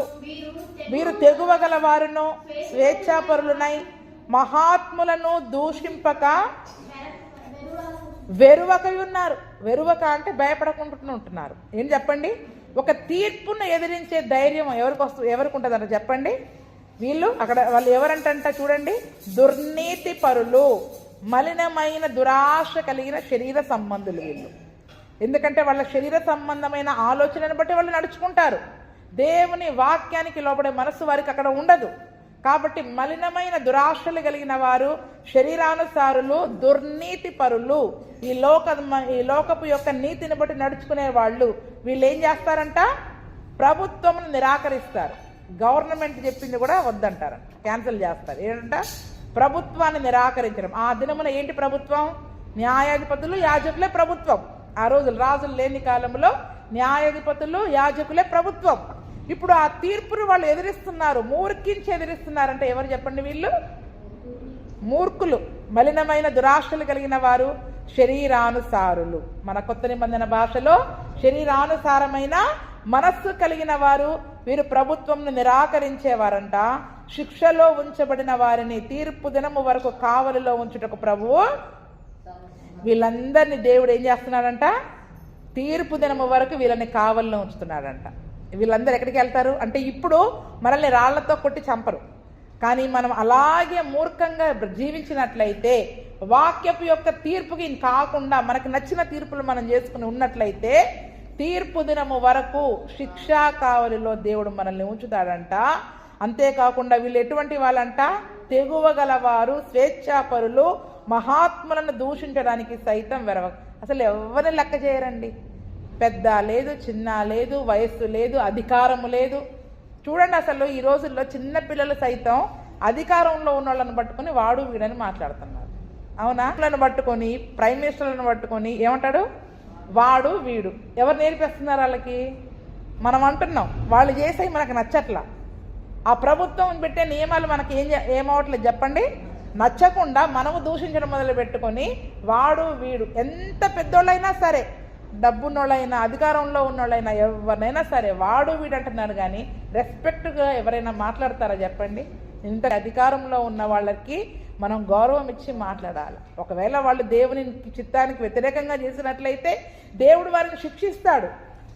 వీరు తెగువగల వారును స్వేచ్ఛాపరులనై మహాత్ములను దూషింపక వెరువకై ఉన్నారు. వెరువక అంటే భయపడకుండా ఉంటున్నారు. ఏం చెప్పండి, ఒక తీర్పును ఎదిరించే ధైర్యం ఎవరికి ఉంటుందంట చెప్పండి. వాళ్ళు ఎవరంట చూడండి, దుర్నీతి పరులు, మలినమైన దురాశ కలిగిన శరీర సంబంధులు వీళ్ళు. ఎందుకంటే వాళ్ళ శరీర సంబంధమైన ఆలోచనను బట్టి వాళ్ళు నడుచుకుంటారు. దేవుని వాక్యానికి లోబడే మనసు వారికి అక్కడ ఉండదు. కాబట్టి మలినమైన దురాశలు కలిగిన వారు, శరీరానుసారులు, దుర్నీతి పరులు, ఈ లోకపు యొక్క నీతిని బట్టి నడుచుకునే వాళ్ళు, వీళ్ళు ఏం చేస్తారంట, ప్రభుత్వమును నిరాకరిస్తారు. గవర్నమెంట్ చెప్పింది కూడా వద్దంటారంట, క్యాన్సిల్ చేస్తారు. ఏంటంట, ప్రభుత్వాన్ని నిరాకరించడం. ఆ దినమున ఏంటి ప్రభుత్వం? న్యాయాధిపతులు, యాజకులే ప్రభుత్వం. ఆ రోజులు రాజులు లేని కాలంలో న్యాయాధిపతులు, యాజకులే ప్రభుత్వం. ఇప్పుడు ఆ తీర్పును వాళ్ళు ఎదిరిస్తున్నారు, మూర్ఖించి ఎదిరిస్తున్నారంటే ఎవరు చెప్పండి? వీళ్ళు మూర్ఖులు, మలినమైన దురాశలు కలిగిన వారు, శరీరానుసారులు. మన కొత్త నిబంధన భాషలో శరీరానుసారమైన మనస్సు కలిగిన వారు, వీరు ప్రభుత్వంను నిరాకరించేవారంట. శిక్షలో ఉంచబడిన వారిని తీర్పు దినము వరకు కావలిలో ఉంచుటకు ప్రభువు వీళ్ళందరినీ దేవుడు ఏం చేస్తున్నాడంట, తీర్పు దినము వరకు వీళ్ళని కావలిలో ఉంచుతున్నాడంట. వీళ్ళందరూ ఎక్కడికి వెళ్తారు అంటే, ఇప్పుడు మనల్ని రాళ్లతో కొట్టి చంపరు, కానీ మనం అలాగే మూర్ఖంగా జీవించినట్లయితే, వాక్యపు యొక్క తీర్పుకి కాకుండా మనకు నచ్చిన తీర్పులు మనం చేసుకుని ఉన్నట్లయితే, తీర్పు దినము వరకు శిక్షా కావలిలో దేవుడు మనల్ని ఉంచుతాడంట. అంతేకాకుండా వీళ్ళు ఎటువంటి వాళ్ళంట, తెగువగలవారు, స్వేచ్ఛాపరులు, మహాత్ములను దూషించడానికి సైతం అసలు ఎవరిని లెక్క చేయరండి. పెద్ద లేదు, చిన్న లేదు, వయస్సు లేదు, అధికారము లేదు. చూడండి, అసలు ఈ రోజుల్లో చిన్న పిల్లలు సైతం అధికారంలో ఉన్న వాళ్ళని పట్టుకొని వాడు వీడని మాట్లాడుతున్నారు. అవునా? వాళ్ళని పట్టుకొని, ప్రైమ్ మినిస్టర్లను పట్టుకొని ఏమంటాడు, వాడు వీడు. ఎవరు నేర్పిస్తున్నారు వాళ్ళకి? మనం అంటున్నాం, వాళ్ళు చేసేవి మనకు నచ్చట్లా. ఆ ప్రభుత్వం పెట్టే నియమాలు మనకి ఏమవట్లేదు చెప్పండి. నచ్చకుండా మనము దూషించడం మొదలు పెట్టుకొని వాడు వీడు, ఎంత పెద్దోళ్ళైనా సరే, డబ్బున్నోళ్ళైనా, అధికారంలో ఉన్నోళ్ళైనా, ఎవరినైనా సరే వాడు వీడు అంటున్నారు. కానీ రెస్పెక్ట్గా ఎవరైనా మాట్లాడతారా చెప్పండి? ఇంత అధికారంలో ఉన్న వాళ్ళకి మనం గౌరవం ఇచ్చి మాట్లాడాలి. ఒకవేళ వాళ్ళు దేవుని చిత్తానికి వ్యతిరేకంగా చేసినట్లయితే దేవుడు వారిని శిక్షిస్తాడు.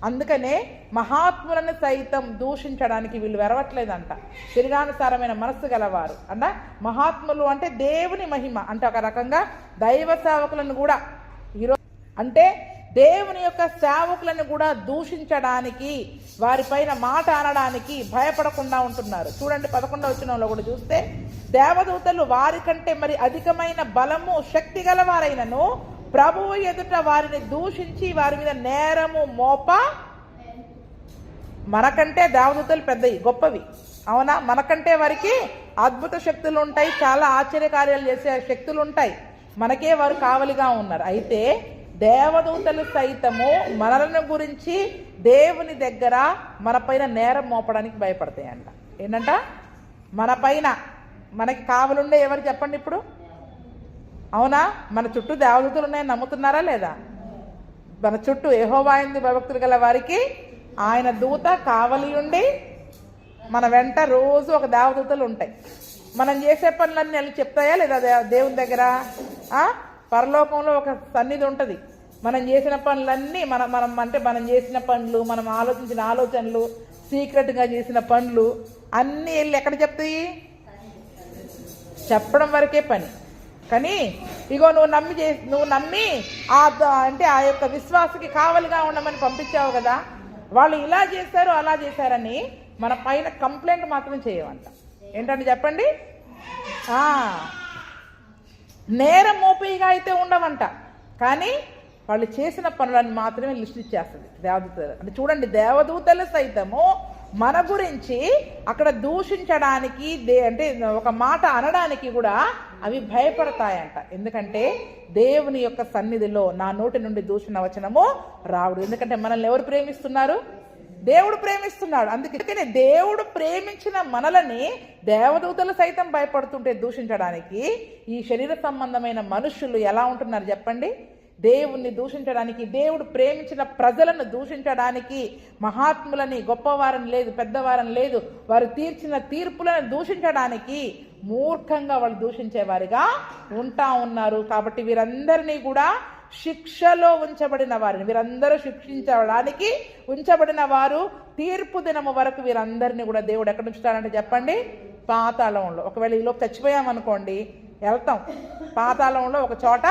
అందుకనే మహాత్ములను సైతం దూషించడానికి వీళ్ళు వెరవట్లేదంట. శరీరానుసారమైన మనస్సు గలవారు అంట. మహాత్ములు అంటే దేవుని మహిమ అంటే, ఒక రకంగా దైవ సేవకులను కూడా ఈరోజు అంటే దేవుని యొక్క సేవకులను కూడా దూషించడానికి, వారిపైన మాట అనడానికి భయపడకుండా ఉంటున్నారు. చూడండి 11వ వచనంలో కూడా చూస్తే, దేవదూతలు వారి కంటే మరి అధికమైన బలము, శక్తి గలవారైనను ప్రభువు ఎదుట వారిని దూషించి వారి మీద నేరము మోప, మనకంటే దేవదూతలు పెద్దవి, గొప్పవి. అవునా? మనకంటే వారికి అద్భుత శక్తులు ఉంటాయి, చాలా ఆశ్చర్యకార్యాలు చేసే శక్తులు ఉంటాయి. మనకే వారు కావలిగా ఉన్నారు. అయితే దేవదూతలు సైతము మనలను గురించి దేవుని దగ్గర మన పైన నేరం మోపడానికి భయపడతాయంట. ఏంటంట? మన పైన మనకి కావలుండే ఎవరు చెప్పండి ఇప్పుడు? అవునా? మన చుట్టూ దేవదూతలు ఉన్నాయని నమ్ముతున్నారా లేదా? మన చుట్టూ యెహోవా యందు భయభక్తులు గల వారికి ఆయన దూత కావలి ఉండి మన వెంట రోజు ఒక దేవదూతలు ఉంటాయి. మనం చేసే పనులన్నీ అవి చెప్తాయా లేదా దేవుని దగ్గర? పరలోకంలో ఒక సన్నిధి ఉంటుంది. మనం చేసిన పనులన్నీ మనం చేసిన పనులు, మనం ఆలోచించిన ఆలోచనలు, సీక్రెట్గా చేసిన పనులు అన్నీ వెళ్ళి ఎక్కడ చెప్తాయి? చెప్పడం వరకే పని. కానీ ఇగో నువ్వు నమ్మి అంటే ఆ యొక్క విశ్వాసకి కావలిగా ఉండమని పంపించావు కదా, వాళ్ళు ఇలా చేశారు అలా చేశారని మన పైన కంప్లైంట్ మాత్రం చేయమంట. ఏంటంటే చెప్పండి, నేరం మోపిగా అయితే ఉండమంట, కానీ వాళ్ళు చేసిన పనులను మాత్రమే లిస్ట్ ఇచ్చేస్తుంది దేవదూతలు. అంటే చూడండి, దేవదూతలు సైతము మన గురించి అక్కడ దూషించడానికి అంటే ఒక మాట అనడానికి కూడా అవి భయపడతాయంట. ఎందుకంటే దేవుని యొక్క సన్నిధిలో నా నోటి నుండి దూషణ వచనము రావుడు. ఎందుకంటే మనల్ని ఎవరు ప్రేమిస్తున్నారు? దేవుడు ప్రేమిస్తున్నాడు. అందుకనే దేవుడు ప్రేమించిన మనలని దేవదూతలు సైతం భయపడుతుంటే దూషించడానికి ఈ శరీర సంబంధమైన మనుషులు ఎలా ఉంటున్నారు చెప్పండి? దేవుణ్ణి దూషించడానికి, దేవుడు ప్రేమించిన ప్రజలను దూషించడానికి, మహాత్ములని, గొప్పవారని లేదు, పెద్దవారని లేదు, వారు తీర్చిన తీర్పులను దూషించడానికి మూర్ఖంగా వాళ్ళు దూషించేవారిగా ఉంటా ఉన్నారు. కాబట్టి వీరందరినీ కూడా శిక్షలో ఉంచబడిన వారిని, వీరందరూ శిక్షించడానికి ఉంచబడిన వారు, తీర్పు దినము వరకు వీరందరినీ కూడా దేవుడు ఎక్కడ ఉంచుతాడంటే చెప్పండి? పాతాళంలో. ఒకవేళ ఈలోపు చచ్చిపోయామనుకోండి, వెళ్తాం పాతాళంలో ఒక చోట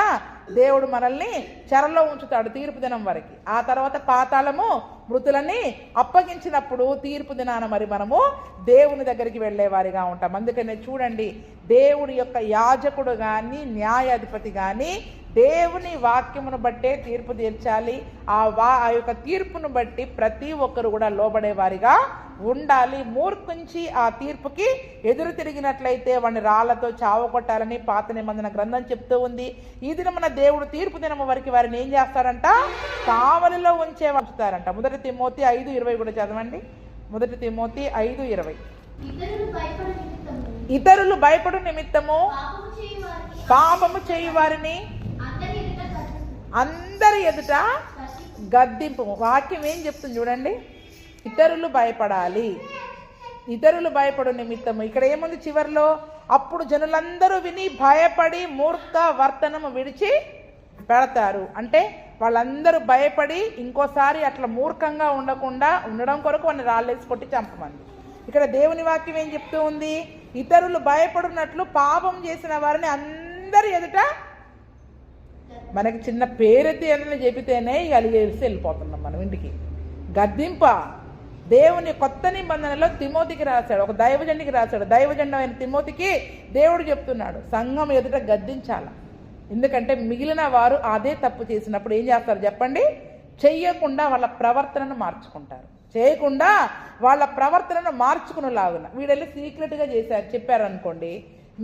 దేవుడు మనల్ని చెరలో ఉంచుతాడు తీర్పు దినం వరకు. ఆ తర్వాత పాతాళము మృతులని అప్పగించినప్పుడు తీర్పు దినాన మరి మనము దేవుని దగ్గరికి వెళ్ళేవారిగా ఉంటాం. అందుకనే చూడండి, దేవుడి యొక్క యాజకుడు కానీ న్యాయాధిపతి కానీ దేవుని వాక్యమును బట్టే తీర్పు తీర్చాలి. ఆ యొక్క తీర్పును బట్టి ప్రతి ఒక్కరు కూడా లోబడేవారిగా ఉండాలి. మూర్ఖుంచి ఆ తీర్పుకి ఎదురు తిరిగినట్లయితే వాడిని రాళ్లతో చావకొట్టాలని పాత నిబంధన గ్రంథం చెప్తూ ఉంది. ఈ దినమున దేవుడు తీర్పు దినము వరకు వారిని ఏం చేస్తారంట? కావలిలో ఉంచుతారంట. 1 తిమోతి 5:20 కూడా చదవండి. 1 తిమోతి 5:20. ఇతరులు భయపడు నిమిత్తము పాపము చేయు వారిని అందరి ఎదుట గద్దింపు. వాక్యం ఏం చెప్తుంది చూడండి, ఇతరులు భయపడాలి, ఇతరులు భయపడు నిమిత్తము. ఇక్కడ ఏముంది చివరిలో? అప్పుడు జనులందరూ విని భయపడి మూర్ఖ వర్తనము విడిచి పెడతారు. అంటే వాళ్ళందరూ భయపడి ఇంకోసారి అట్లా మూర్ఖంగా ఉండడం కొరకు వాడిని రాళ్ళేసి కొట్టి చంపమంది. ఇక్కడ దేవుని వాక్యం ఏం చెప్తూ ఉంది? ఇతరులు భయపడినట్లు పాపం చేసిన వారిని అందరి ఎదుట, మనకి చిన్న పేరెత్తి ఏదైనా చెబితేనే ఇక అలిగేసి వెళ్ళిపోతున్నాం మనం ఇంటికి. గద్దింప దేవుని కొత్త నిబంధనలో తిమోతికి రాశాడు, ఒక దైవజనుడికి రాశాడు. దైవజనుడు అయిన తిమోతికి దేవుడు చెప్తున్నాడు, సంఘం ఎదుట గద్దించాల. ఎందుకంటే మిగిలిన వారు అదే తప్పు చేసినప్పుడు ఏం చేస్తారు చెప్పండి? చెయ్యకుండా వాళ్ళ ప్రవర్తనను మార్చుకుంటారు. చేయకుండా వాళ్ళ ప్రవర్తనను మార్చుకునేలాగున వీడెళ్ళి సీక్రెట్గా చెప్పారు అనుకోండి,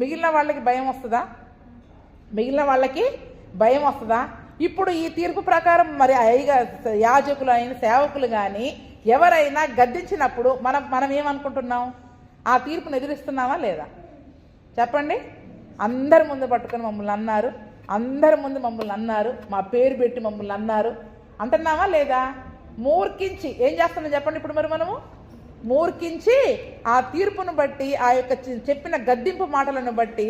మిగిలిన వాళ్ళకి భయం వస్తుందా? మిగిలిన వాళ్ళకి భయం వస్తుందా? ఇప్పుడు ఈ తీర్పు ప్రకారం మరి యాజకులు అయిన సేవకులు కానీ ఎవరైనా గద్దించినప్పుడు మనం ఏమనుకుంటున్నాం? ఆ తీర్పును ఎదురిస్తున్నామా లేదా చెప్పండి? అందరి ముందు పట్టుకొని మమ్మల్ని అన్నారు, అందరి ముందు మమ్మల్ని అన్నారు, మా పేరు పెట్టి మమ్మల్ని అన్నారు అంటున్నామా లేదా? మూర్ఖించి ఏం చేస్తున్నాం చెప్పండి? ఇప్పుడు మరి మనము మూర్ఖించి ఆ తీర్పును బట్టి, ఆ యొక్క చెప్పిన గద్దింపు మాటలను బట్టి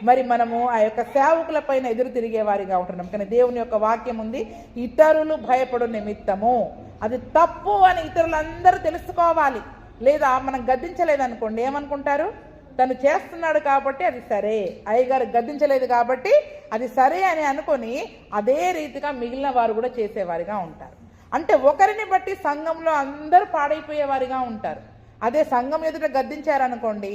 మరి మనము ఆ యొక్క సేవకుల పైన ఎదురు తిరిగే వారిగా ఉంటున్నాం. కానీ దేవుని యొక్క వాక్యం ఉంది, ఇతరులు భయపడు నిమిత్తము. అది తప్పు అని ఇతరులందరూ తెలుసుకోవాలి. లేదా మనం గద్దించలేదనుకోండి, ఏమనుకుంటారు? తను చేస్తున్నాడు కాబట్టి అది సరే, అయ్యగారు గద్దించలేదు కాబట్టి అది సరే అని అనుకొని అదే రీతిగా మిగిలిన వారు కూడా చేసేవారిగా ఉంటారు. అంటే ఒకరిని బట్టి సంఘంలో అందరూ పాడైపోయేవారిగా ఉంటారు. అదే సంఘం ఎదుట గద్దించారనుకోండి,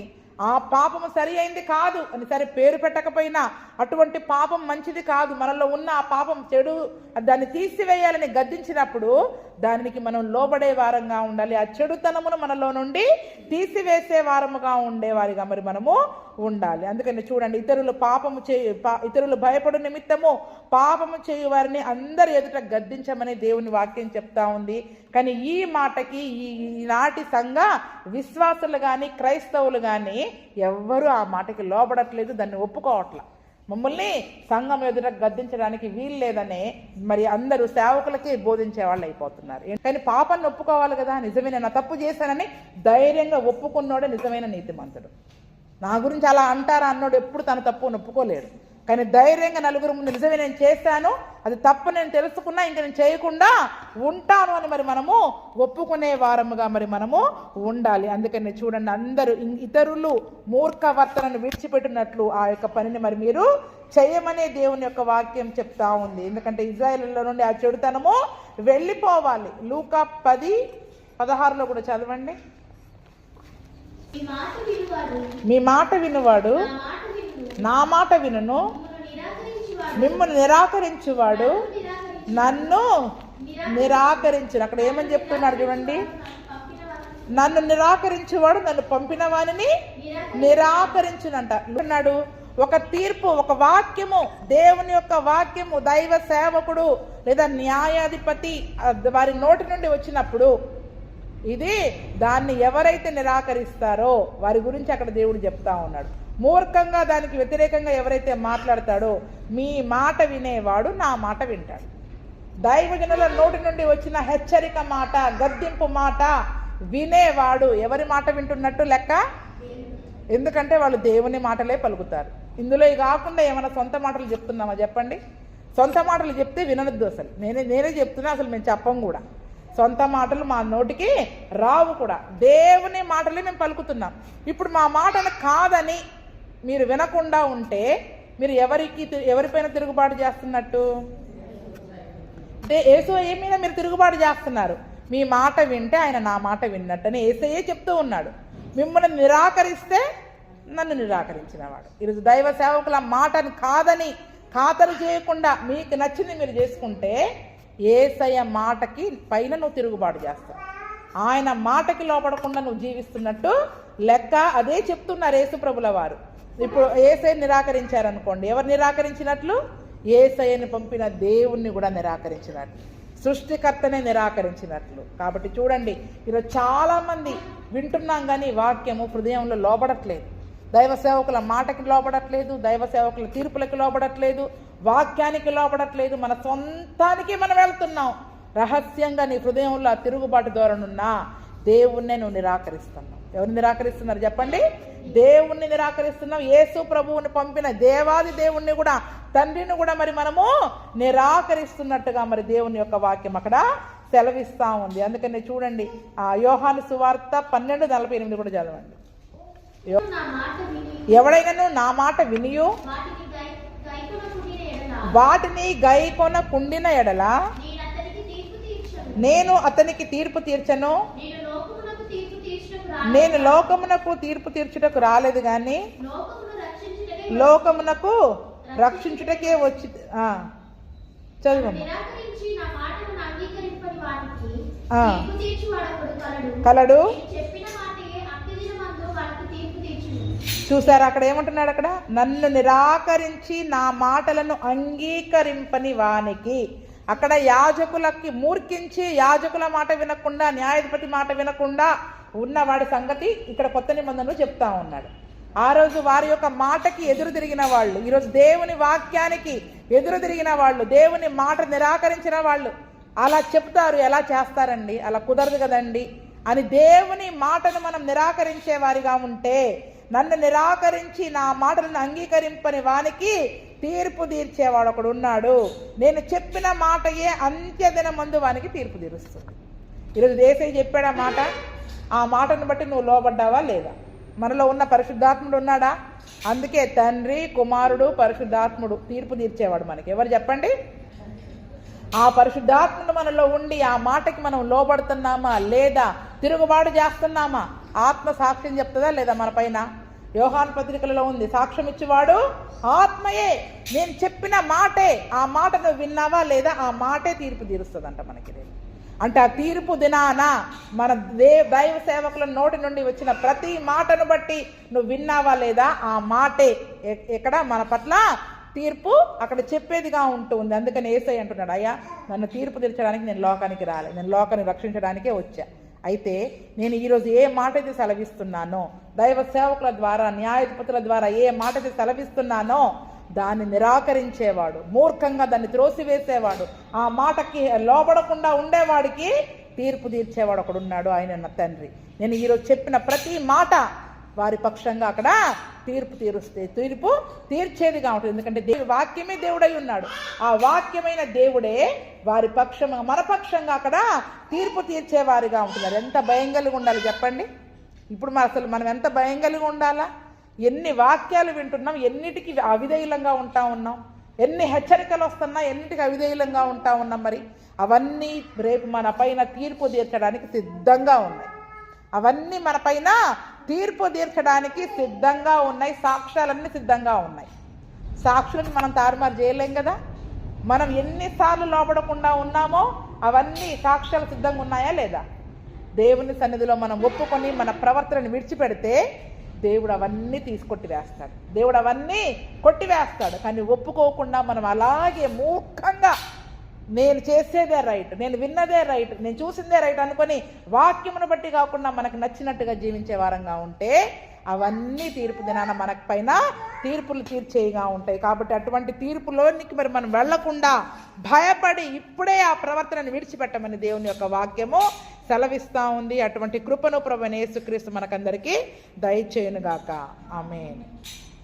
ఆ పాపము సరి అయింది కాదు అని సరే పేరు పెట్టకపోయినా అటువంటి పాపం మంచిది కాదు, మనలో ఉన్న ఆ పాపం చెడు, దాన్ని తీసివేయాలని గద్దించినప్పుడు దానికి మనం లోబడే వారంగా ఉండాలి. ఆ చెడుతనమును మనలో నుండి తీసివేసే వారముగా ఉండేవారిగా మరి మనము ఉండాలి. అందుకని చూడండి, ఇతరులు భయపడు నిమిత్తము పాపము చేయు వారిని అందరి ఎదుట గద్దించమని దేవుని వాక్యం చెప్తా ఉంది. కానీ ఈ మాటకి ఈనాటి సంఘ విశ్వాసులు కానీ క్రైస్తవులు కానీ ఎవ్వరూ ఆ మాటకి లోబడట్లేదు, దాన్ని ఒప్పుకోవట్ల. మమ్మల్ని సంఘం ఎదుట గద్దించడానికి వీలు లేదని మరి అందరూ సేవకులకి బోధించే వాళ్ళు అయిపోతున్నారు. కానీ పాపాన్ని ఒప్పుకోవాలి కదా, నిజమే నేను తప్పు చేశానని ధైర్యంగా ఒప్పుకున్నోడే నిజమైన నీతిమంతుడు. నా గురించి అలా అంటారా అన్నోడు ఎప్పుడు తన తప్పును ఒప్పుకోలేడు. కానీ ధైర్యంగా నలుగురు ముందు నిజమే నేను చేశాను, అది తప్పు నేను తెలుసుకున్నా, ఇంక నేను చేయకుండా ఉంటాను అని మరి మనము ఒప్పుకునే వారముగా మరి మనము ఉండాలి. అందుకని చూడండి, అందరూ ఇతరులు మూర్ఖవర్తనను విడిచిపెట్టినట్లు ఆ యొక్క పనిని మరి మీరు చేయమనే దేవుని యొక్క వాక్యం చెప్తా ఉంది. ఎందుకంటే ఇజ్రాయేలులో నుండి ఆ చెడుతనము వెళ్ళిపోవాలి. లూకా 10:16 కూడా చదవండి. మీ మాట వినువాడు నా మాట వినును, మిమ్మల్ని నిరాకరించువాడు నన్ను నిరాకరించును. అక్కడ ఏమని చెప్తున్నాడు చూడండి, నన్ను నిరాకరించువాడు నన్ను పంపిన వానిని నిరాకరించునంట అన్నాడు. ఒక తీర్పు, ఒక వాక్యము, దేవుని యొక్క వాక్యము దైవ సేవకుడు లేదా న్యాయాధిపతి వారి నోటి నుండి వచ్చినప్పుడు ఇది దాన్ని ఎవరైతే నిరాకరిస్తారో వారి గురించి అక్కడ దేవుడు చెప్తా ఉన్నాడు. మూర్ఖంగా దానికి వ్యతిరేకంగా ఎవరైతే మాట్లాడతాడో మీ మాట వినేవాడు నా మాట వింటాడు. దైవజనుల నోటి నుండి వచ్చిన హెచ్చరిక మాట, గద్దింపు మాట వినేవాడు ఎవరి మాట వింటున్నట్టు లెక్క? ఎందుకంటే వాళ్ళు దేవుని మాటలే పలుకుతారు. ఇందులో కాకుండా ఏమైనా సొంత మాటలు చెప్తున్నామా చెప్పండి? సొంత మాటలు చెప్తే వినొద్దు. అసలు నేనే చెప్తున్నా, అసలు మేము చెప్పం కూడా. సొంత మాటలు మా నోటికి రావు కూడా. దేవుని మాటలే మేము పలుకుతున్నాం. ఇప్పుడు మా మాటను కాదని మీరు వినకుండా ఉంటే మీరు ఎవరిపైన తిరుగుబాటు చేస్తున్నట్టు? యేసయ్య మీద మీరు తిరుగుబాటు చేస్తున్నారు. మీ మాట వింటే ఆయన నా మాట విన్నట్టని యేసయ్యే చెప్తూ ఉన్నాడు. మిమ్మల్ని నిరాకరిస్తే నన్ను నిరాకరించినవాడు. ఈరోజు దైవ సేవకుల మాటను కాదని ఖాతరు చేయకుండా మీకు నచ్చింది మీరు చేసుకుంటే యేసయ్య మాటకి పైన నువ్వు తిరుగుబాటు చేస్తావు. ఆయన మాటకి లోపడకుండా నువ్వు జీవిస్తున్నట్టు లెక్క. అదే చెప్తున్నారు యేసు ప్రభుల వారు. ఇప్పుడు యేసయ్య నిరాకరించారనుకోండి, ఎవరు నిరాకరించినట్లు? యేసయ్యని పంపిన దేవుణ్ణి కూడా నిరాకరించినట్లు, సృష్టికర్తనే నిరాకరించినట్లు. కాబట్టి చూడండి, ఈరోజు చాలామంది వింటున్నాం కానీ వాక్యము హృదయంలో లోబడట్లేదు. దైవ సేవకుల మాటకి లోబడట్లేదు, దైవ సేవకుల తీర్పులకి లోబడట్లేదు, వాక్యానికి లోబడట్లేదు. మన సొంతానికి మనం వెళ్తున్నాం. రహస్యంగా నీ హృదయంలో ఆ తిరుగుబాటు ధోరణున్నా దేవుణ్ణే నువ్వు నిరాకరిస్తున్నావు. ఎవరిని నిరాకరిస్తున్నారు చెప్పండి? దేవుణ్ణి నిరాకరిస్తున్నాం. యేసు ప్రభువుని పంపిన దేవాది దేవుణ్ణి కూడా, తండ్రిని కూడా మరి మనము నిరాకరిస్తున్నట్టుగా మరి దేవుని యొక్క వాక్యం అక్కడ సెలవిస్తా ఉంది. అందుకని చూడండి, ఆ యోహాను సువార్త 12:48 కూడా చదవండి. ఎవడైనా నా మాట వినియు వాటిని గైకొన కుండిన ఎడల నేను అతనికి తీర్పు తీర్చను. నేను లోకమునకు తీర్పు తీర్చుటకు రాలేదు గాని లోకమునకు రక్షించుటకే వచ్చి. చదువు. కలడు. చూసారా అక్కడ ఏమంటున్నాడు? అక్కడ నన్ను నిరాకరించి నా మాటలను అంగీకరింపని వానికి. అక్కడ యాజకులకి మూర్ఖించి యాజకుల మాట వినకుండా, న్యాయాధిపతి మాట వినకుండా ఉన్నవాడి సంగతి ఇక్కడ కొత్త నిబంధనలు చెప్తా ఉన్నాడు. ఆ రోజు వారి యొక్క మాటకి ఎదురు తిరిగిన వాళ్ళు, ఈరోజు దేవుని వాక్యానికి ఎదురు తిరిగిన వాళ్ళు, దేవుని మాట నిరాకరించిన వాళ్ళు అలా చెప్తారు. ఎలా చేస్తారండి? అలా కుదరదు కదండి అని దేవుని మాటను మనం నిరాకరించే వారిగా ఉంటే, నన్ను నిరాకరించి నా మాటలను అంగీకరింపని వానికి తీర్పు తీర్చేవాడు ఒకడు ఉన్నాడు. నేను చెప్పిన మాటయే అంత్యదిన మందు వానికి తీర్పు తీరుస్తుంది. ఈరోజు యేసయ్య చెప్పాడు ఆ మాట. ఆ మాటను బట్టి నువ్వు లోబడ్డావా లేదా? మనలో ఉన్న పరిశుద్ధాత్ముడు ఉన్నాడా? అందుకే తండ్రి, కుమారుడు, పరిశుద్ధాత్ముడు తీర్పు తీర్చేవాడు మనకి. ఎవరు చెప్పండి? ఆ పరిశుద్ధాత్ముడు మనలో ఉండి ఆ మాటకి మనం లోబడుతున్నామా లేదా, తిరుగుబాటు చేస్తున్నామా? ఆత్మ సాక్ష్యం చెప్తుందా లేదా మన పైన? యోహాను పత్రికలలో ఉంది, సాక్ష్యం ఇచ్చేవాడు ఆత్మయే. నేను చెప్పిన మాటే, ఆ మాట నువ్వు విన్నావా లేదా, ఆ మాటే తీర్పు తీరుస్తుందంట మనకి. అంటే ఆ తీర్పు దినాన మన దైవ సేవకుల నోటి నుండి వచ్చిన ప్రతి మాటను బట్టి నువ్వు విన్నావా లేదా, ఆ మాటే ఎక్కడ మన పట్ల తీర్పు అక్కడ చెప్పేదిగా ఉంటుంది. అందుకని యేసయ్య అంటున్నాడు, అయ్యా నన్ను తీర్పు తీర్చడానికి నేను లోకానికి రాలే, నేను లోకాన్ని రక్షించడానికే వచ్చా. అయితే నేను ఈరోజు ఏ మాట అయితే సెలవిస్తున్నానో, దైవ సేవకుల ద్వారా, న్యాయాధిపతుల ద్వారా ఏ మాట అయితే సెలవిస్తున్నానో దాన్ని నిరాకరించేవాడు, మూర్ఖంగా దాన్ని త్రోసివేసేవాడు, ఆ మాటకి లోబడకుండా ఉండేవాడికి తీర్పు తీర్చేవాడు ఒకడున్నాడు, ఆయన నా తండ్రి. నేను ఈరోజు చెప్పిన ప్రతి మాట వారి పక్షంగా అక్కడ తీర్పు తీర్చేదిగా ఉంటుంది. ఎందుకంటే వాక్యమే దేవుడై ఉన్నాడు. ఆ వాక్యమైన దేవుడే వారి పక్షంగా, మన పక్షంగా అక్కడ తీర్పు తీర్చేవారిగా ఉంటున్నారు. ఎంత భయం కలిగి ఉండాలి చెప్పండి. ఇప్పుడు మనం ఎంత భయం కలిగి ఉండాలా? ఎన్ని వాక్యాలు వింటున్నాం, ఎన్నిటికి అవిధేయులంగా ఉన్నాం, ఎన్ని హెచ్చరికలు వస్తున్నా ఎన్నిటికి అవిధేయులంగా ఉన్నాం. మరి అవన్నీ రేపు మన పైన తీర్పు తీర్చడానికి సిద్ధంగా ఉన్నాయి. అవన్నీ మన పైన తీర్పు తీర్చడానికి సిద్ధంగా ఉన్నాయి. సాక్ష్యాలన్నీ సిద్ధంగా ఉన్నాయి. సాక్షులను మనం తారుమారు చేయలేం కదా. మనం ఎన్నిసార్లు లోపడకుండా ఉన్నామో అవన్నీ సాక్ష్యాలు సిద్ధంగా ఉన్నాయా లేదా? దేవుని సన్నిధిలో మనం ఒప్పుకొని మన ప్రవర్తనను విడిచిపెడితే దేవుడు అవన్నీ కొట్టివేస్తాడు. దేవుడు అవన్నీ కొట్టివేస్తాడు. కానీ ఒప్పుకోకుండా మనం అలాగే మూర్ఖంగా నేను చేసేదే రైట్, నేను విన్నదే రైట్, నేను చూసిందే రైట్ అనుకొని వాక్యమును బట్టి కాకుండా మనకు నచ్చినట్టుగా జీవించే వారంగా ఉంటే అవన్నీ తీర్పు దినాన మనకు పైన తీర్పులు తీర్చేయిగా ఉంటాయి. కాబట్టి అటువంటి తీర్పులోనికి మరి మనం వెళ్లకుండా భయపడి ఇప్పుడే ఆ ప్రవర్తనను విడిచిపెట్టమని దేవుని యొక్క వాక్యము సెలవిస్తూ ఉంది. అటువంటి కృపను ప్రభువైన యేసుక్రీస్తు మనకందరికీ దయచేయునుగాక. ఆమేన్.